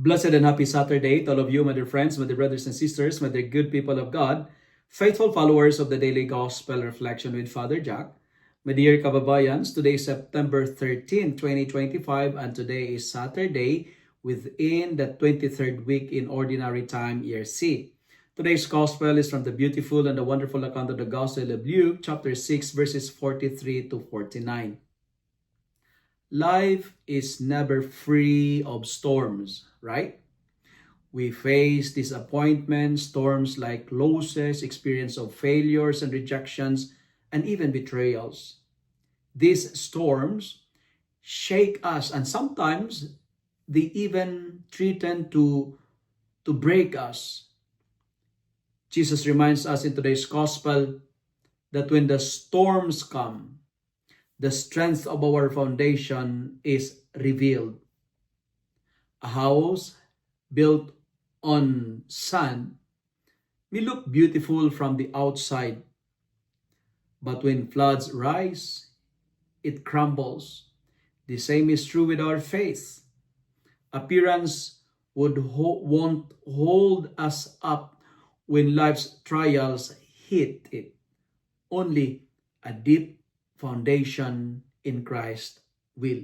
Blessed and happy Saturday to all of you, my dear friends, my dear brothers and sisters, my dear good people of God, faithful followers of the Daily Gospel Reflection with Father Jack. My dear kababayans, today is September 13, 2025, and today is Saturday within the 23rd week in Ordinary Time, Year C. Today's Gospel is from the beautiful and the wonderful account of the Gospel of Luke, chapter 6, verses 43 to 49. Life is never free of storms, right? We face disappointments, storms like losses, experience of failures and rejections, and even betrayals. These storms shake us, and sometimes they even threaten to break us. Jesus reminds us in today's gospel that when the storms come, the strength of our foundation is revealed. A house built on sand may look beautiful from the outside, but when floods rise, it crumbles. The same is true with our faith. Appearance won't hold us up when life's trials hit it. Only a deep foundation in Christ will.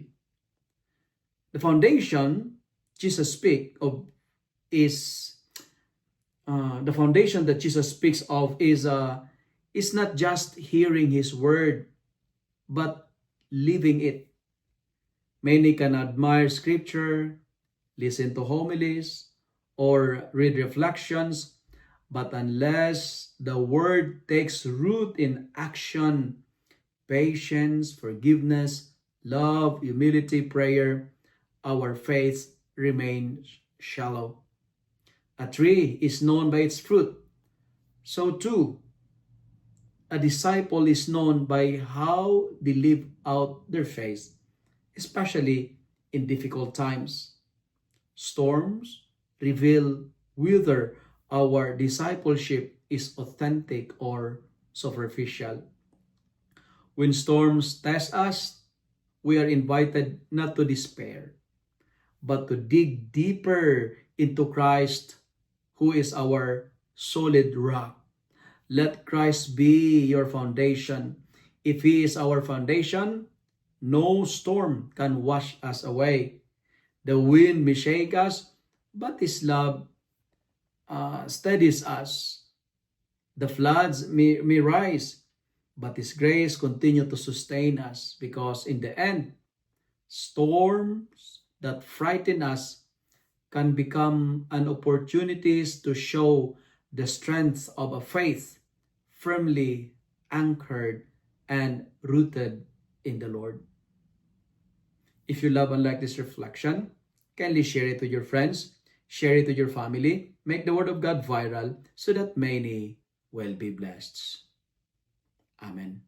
The foundation Jesus speaks of is the foundation that Jesus speaks of is not just hearing His word, but living it. Many can admire Scripture, listen to homilies, or read reflections, but unless the word takes root in action, patience, forgiveness, love, humility, prayer, our faith remains shallow. A tree is known by its fruit. So too, a disciple is known by how they live out their faith, especially in difficult times. Storms reveal whether our discipleship is authentic or superficial. When storms test us, we are invited not to despair, but to dig deeper into Christ, who is our solid rock. Let Christ be your foundation. If He is our foundation, no storm can wash us away. The wind may shake us, but His love steadies us. The floods may rise, but His grace continues to sustain us, because in the end, storms that frighten us can become an opportunities to show the strength of a faith firmly anchored and rooted in the Lord. If you love and like this reflection, kindly share it with your friends, share it with your family, make the Word of God viral so that many will be blessed. Amen.